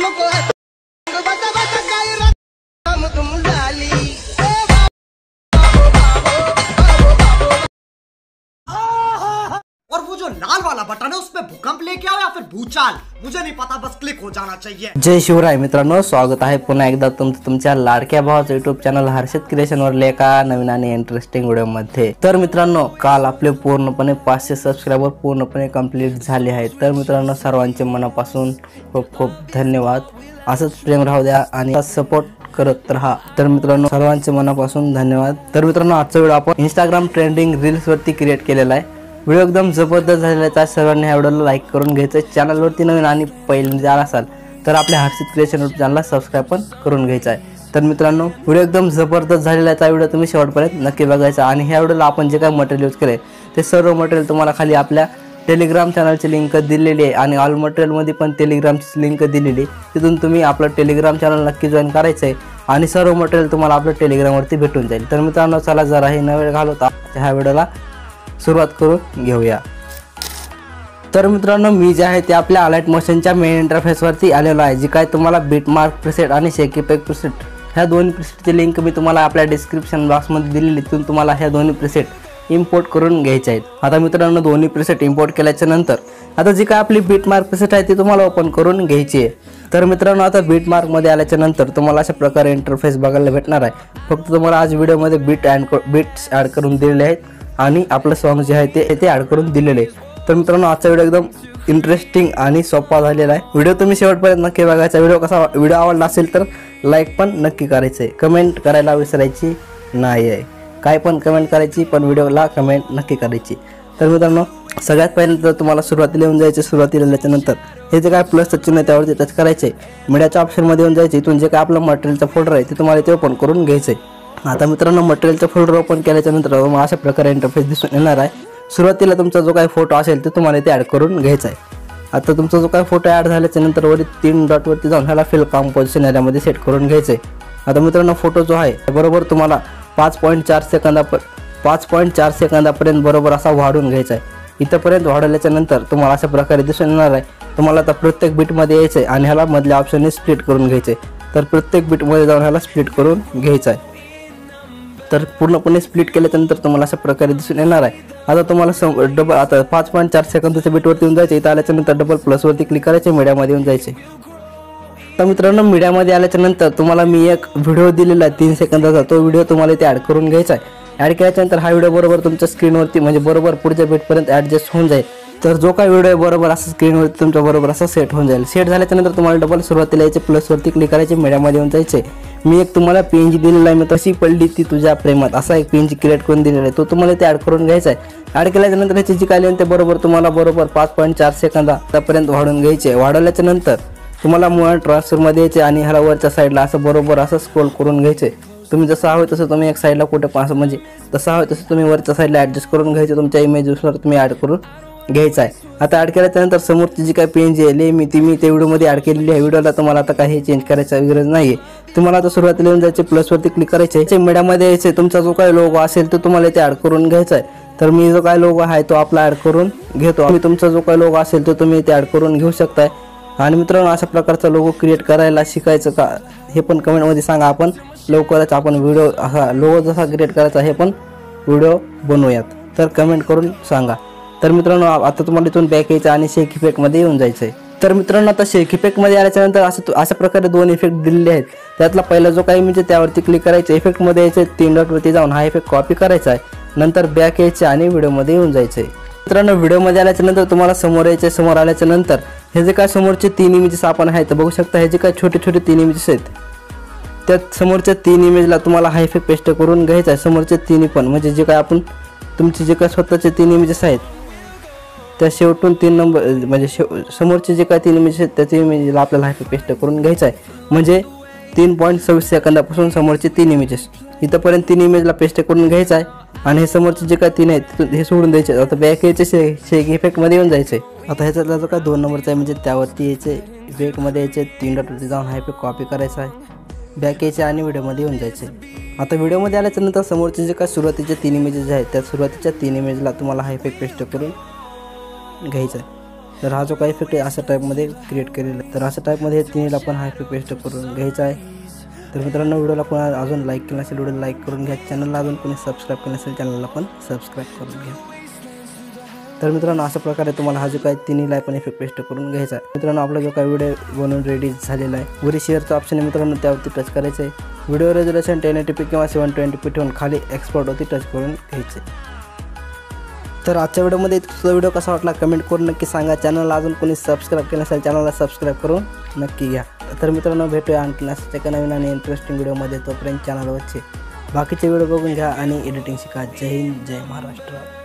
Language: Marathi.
हमको बता बता काई राम तुम डाली और वो जो लाल वाला बटन है उसमें भूकंप लेके आओ या फिर भूचाल, मुझे नहीं पता, बस क्लिक हो जाना चाहिए। जय शिवराय मित्रांनो, स्वागत आहे पुन्हा एकदा तुमच्या लाडक्या भावाच्या युट्यूब चॅनल हर्षित क्रिएशन वर एका नवीन आणि इंटरेस्टिंग व्हिडिओ मध्ये। तर मित्रांनो, काल आपले पूर्णपणे 500 सबस्क्रायबर पूर्णपणे कंप्लीट झाले आहेत। तर मित्रांनो, सर्वांचे मनापासून खूप खूप धन्यवाद। असंच प्रेम राहू द्या आणि सपोर्ट करत राहा। तर मित्रांनो, सर्वांचे मनापासून धन्यवाद। तर मित्रांनो, आजचा व्हिडिओ आपण इंस्टाग्राम ट्रेंडिंग रील्स वरती क्रिएट केलेला आहे। व्हिडिओ एकदम जबरदस्त झालेला आहे। सर्वांनी ह्या व्हिडिओला लाईक करून घ्यायचं। चॅनलवरती नवीन आणि पहिल्यांदा आला असाल तर आपल्या हर्षित क्रिएशन यूट्यूब चॅनलला सबस्क्राइब पण करून घ्यायचं आहे। तर मित्रांनो, व्हिडिओ एकदम जबरदस्त झालेला आहे। व्हिडिओ तुम्ही शेवटपर्यंत नक्की बघायचा आणि ह्या व्हिडिओला आपण जे काय मटेरियल यूज केले ते सर्व मटेरियल तुम्हाला खाली आपल्या टेलिग्राम चॅनलची लिंक दिलेली आहे आणि ऑल मटेरियलमध्ये पण टेलिग्रामची लिंक दिलेली आहे। तिथून तुम्ही आपलं टेलिग्राम चॅनल नक्की जॉईन करायचं आहे आणि सर्व मटेरियल तुम्हाला आपल्या टेलिग्रामवरती भेटून जाईल। तर मित्रांनो, चला जरा हे न वेळ घालवता ह्या व्हिडिओला सुरुवात करून घेऊया। तर मित्रांनो, मी जे आहे ते आपल्या अलाइट मोशनच्या मेन इंटरफेसवरती आलेलो आहे। जी काय तुम्हाला बीटमार्क प्रीसेट आणि शेकी पेक प्रीसेट ह्या दोन्ही प्रीसेटची लिंक मी तुम्हाला आपल्या डिस्क्रिप्शन बॉक्समध्ये दिलेली, तिथून तुम्हाला ह्या दोन्ही प्रीसेट इम्पोर्ट करून घ्यायचे आहेत। आता मित्रांनो, दोन्ही प्रीसेट इम्पोर्ट केल्याच्या नंतर आता जी काय आपली बीटमार्क प्रीसेट आहे ती तुम्हाला ओपन करून घ्यायची आहे। तर मित्रांनो, आता बीटमार्क मध्ये आल्याच्या नंतर तुम्हाला अशा प्रकारे इंटरफेस बघायला भेटणार आहे। फक्त तुम्हाला आज व्हिडिओमध्ये बीट्स ॲड करून दिलेले आहेत आणि आपलं सॉन्ग जे आहे ते ॲड करून दिलेले आहे। तर मित्रांनो, आजचा व्हिडिओ एकदम इंटरेस्टिंग आणि सोपा झालेला आहे। व्हिडिओ तुम्ही शेवटपर्यंत नक्की बघायचा। व्हिडिओ आवडला असेल तर लाईक पण नक्की करायचं आहे, कमेंट करायला विसरायची नाही आहे। काय पण कमेंट करायची, पण व्हिडिओला कमेंट नक्की करायची। तर मित्रांनो, सगळ्यात पहिल्यांदा तुम्हाला सुरुवातीला येऊन जायचे। सुरुवातीला आल्याच्यानंतर हे जे काय प्लसचं चिन्ह आहे त्यावरती टच करायचे। मीडियाच्या ऑप्शनमध्ये येऊन जायचे। इथून जे काय आपलं मटेरियलचं फोल्डर आहे ते तुम्हाला ते ओपन करून घ्यायचं आहे। आता मित्रांनो, मटेरियलचं फोल्डर ओपन केल्याच्या नंतर तुम्हाला अशा प्रकारे इंटरफेस दिसून येणार आहे। सुरुवातीला तुमचा जो काही फोटो असेल ते तुम्हाला इथे ॲड करून घ्यायचा आहे। आता तुमचा जो काही फोटो ॲड झाल्याच्या नंतर वरील 3 डॉटवरती जाऊन ह्याला फिल कंपोजिशन एरियामध्ये सेट करून घ्यायचं आहे। आता मित्रांनो, फोटो जो आहे बरोबर तुम्हाला 5.4 सेकंदापर्यंत बरोबर असा वाढवून घ्यायचा आहे। इथंपर्यंत वाढवल्याच्या नंतर तुम्हाला अशा प्रकारे दिसून येणार आहे। तुम्हाला आता प्रत्येक बीटमध्ये यायचं आहे आणि ह्याला मधल्या ऑप्शनने स्प्लिट करून घ्यायचं आहे। तर प्रत्येक बीटमध्ये जाऊन ह्याला स्प्लिट करून घ्यायचं आहे। तर पूर्णपणे स्प्लिट केल्यानंतर तुम्हाला अशा प्रकारे दिसून येणार आहे। आता तुम्हाला डबल आता 5.4 सेकंदाच्या बीटवरती येऊन जायचे। इथं आल्याच्यानंतर डबल प्लसवरती क्लिक करायचे, मीडियामध्ये येऊन जायचे। तर मित्रांनो, मीडियामध्ये आल्याच्या नंतर तुम्हाला मी एक व्हिडिओ दिलेला आहे 3 सेकंदाचा, तो व्हिडिओ तुम्हाला इथे ॲड करून घ्यायचा आहे। ॲड केल्याच्यानंतर हा व्हिडिओ बरोबर तुमच्या स्क्रीनवरती म्हणजे बरोबर पुढच्या बीटपर्यंत ॲडजस्ट होऊन जाईल। तर जो काही व्हिडिओ आहे बरोबर असं स्क्रीनवरती तुमच्या बरोबर असं सेट होऊन जाईल। सेट झाल्याच्या नंतर तुम्हाला डबल सुरुवातीला यायचे, प्लसवरती क्लिक करायचे, मीडियामध्ये येऊन जायचे। मी एक तुम्हाला PNG दिलेला आहे, मी तशी पडली ती तुझ्या प्रेमात असा एक PNG क्रिएट करून दिलेला आहे, तो तुम्हाला ते ॲड करून घ्यायचा आहे। ॲड केल्याच्या नंतर ह्याची जी काय ते बरोबर तुम्हाला बरोबर 5.4 सेकंदापर्यंत वाढवून घ्यायचे। वाढवल्याच्या नंतर तुम्हाला मूव्ह ट्रान्सफरमध्ये यायचे आणि ह्याला वरच्या साईडला असं बरोबर असं स्क्रोल करून घ्यायचे। तुम्ही जसं हवं तसं तुम्ही एक साईडला कुठे पण असं म्हणजे जसं हवं तसं तुम्ही वरच्या साईडला ॲडजस्ट करून घ्यायचे। तुमच्या इमेजनुसार तुम्ही ॲड करून घ्यायचा आहे। आता ॲड केल्याच्यानंतर समोरची जी काही PNG आहे मी त्या व्हिडिओमध्ये ॲड केलेली आहे। व्हिडिओला तुम्हाला आता काही चेंज करायची गरज नाही आहे। तुम्हाला आता सुरुवातीला येऊन जायचे, प्लसवरती क्लिक करायचे, मीडियामध्ये यायचे। तुमचा जो काही लोगो असेल तो तुम्हाला इथे ॲड करून घ्यायचा आहे। तर मी जो काही लोगो आहे तो आपला ॲड करून घेतो। आणि तुमचा जो काही लोगो असेल तो तुम्ही इथे ॲड करून घेऊ शकताय। आणि मित्रांनो, अशा प्रकारचा लोगो क्रिएट करायला शिकायचं का हे पण कमेंटमध्ये सांगा। आपण लवकरच आपण व्हिडिओ असा लोगो जसा क्रिएट करायचा हे पण व्हिडिओ बनवूयात, तर कमेंट करून सांगा। तर मित्रांनो, आता तुम्हाला इथून बॅक यायचं आणि शेक इफेक्टमध्ये येऊन जायचं आहे। तर मित्रांनो, आता शेक इफेक्टमध्ये आल्याच्यानंतर अशा प्रकारे 2 इफेक्ट दिलेले आहेत। त्यातला पहिला जो काही म्हणजे त्यावरती क्लिक करायचं, इफेक्टमध्ये यायचे, 3 डॉटवरती जाऊन हा इफेक्ट कॉपी करायचा आहे। नंतर बॅक यायचे आणि व्हिडिओमध्ये येऊन जायचं आहे। मित्रांनो, व्हिडिओमध्ये आल्याच्या नंतर तुम्हाला समोर यायचे। समोर आल्याच्या नंतर हे जे काय समोरचे 3 इमेजेस आपण आहेत बघू शकता, हे जे काय छोटे छोटे 3 इमेजेस आहेत त्या समोरच्या 3 इमेजला तुम्हाला हा इफेक्ट पेस्ट करून घ्यायचा आहे। समोरचे 3 पण म्हणजे जे काय आपण तुमचे जे काय स्वतःचे 3 इमेजेस आहेत त्या शेवटून 3 नंबर म्हणजे समोरचे जे काय 3 इमेजेस आहेत त्या 3 इमेजला आपल्याला हा इफेक्ट पेस्ट करून घ्यायचा आहे। म्हणजे 3.26 सेकंदापासून समोरचे 3 इमेजेस इथंपर्यंत 3 इमेजला पेस्ट करून घ्यायचा आहे। आणि हे समोरचे जे काय 3 आहेत हे सोडून द्यायचे। आता बॅक यायचे, शेक इफेक्टमध्ये येऊन जायचे। आता ह्याच्यातला जो काय 2 नंबरचा आहे म्हणजे त्यावरती यायचे, इफेक्टमध्ये यायचे, 3 डॉटवरती जाऊन हा इफेक्ट कॉपी करायचा आहे, बॅक यायचे आणि व्हिडिओमध्ये येऊन जायचे। आता व्हिडिओमध्ये आल्याच्यानंतर समोरचे जे काय सुरुवातीचे 3 इमेजेस आहेत त्या सुरुवातीच्या 3 इमेजला तुम्हाला हा इफेक्ट पेस्ट करून घ्यायचा आहे। तर हा जो काही इफेक्ट आहे अशा टाईपमध्ये क्रिएट केलेला आहे. तर अशा टाईपमध्ये हे तिन्हीला पण हा इफेक्ट पेस्ट करून घ्यायचा आहे. तर मित्रांनो, व्हिडिओला कोणा अजून लाईक केलं नसेल व्हिडिओला लाईक करून घ्या. चॅनलला अजून कोणी सबस्क्राईब केलं नसेल चॅनलला पण सबस्क्राईब करून घ्या. तर मित्रांनो, अशा प्रकारे तुम्हाला हा जो काही तिन्हीला पण इफेक्ट पेस्ट करून घ्यायचा आहे. मित्रांनो, आपला जो काही व्हिडिओ बनवून रेडी झालेला आहे, वरी शेअरचा ऑप्शन आहे मित्रांनो, त्यावरती टच करायचं आहे. व्हिडिओ रेझोल्यूशन 1080p किंवा 720p ठेवून खाली एक्सपोर्टवरती टच करून घ्यायचे. तर आजच्या व्हिडिओमध्ये तुझा व्हिडिओ कसा वाटला कमेंट करून नक्की सांगा. चॅनलला अजून कोणी सबस्क्राईब केलं नसेल चॅनलला सबस्क्राईब करून नक्की घ्या. तर मित्रांनो, भेटूया आणखी अशाच एका नवीन आणि इंटरेस्टिंग व्हिडिओमध्ये. तोपर्यंत चॅनलवरचे बाकीचे व्हिडिओ बघून घ्या आणि एडिटिंग शिका. जय हिंद, जय महाराष्ट्र.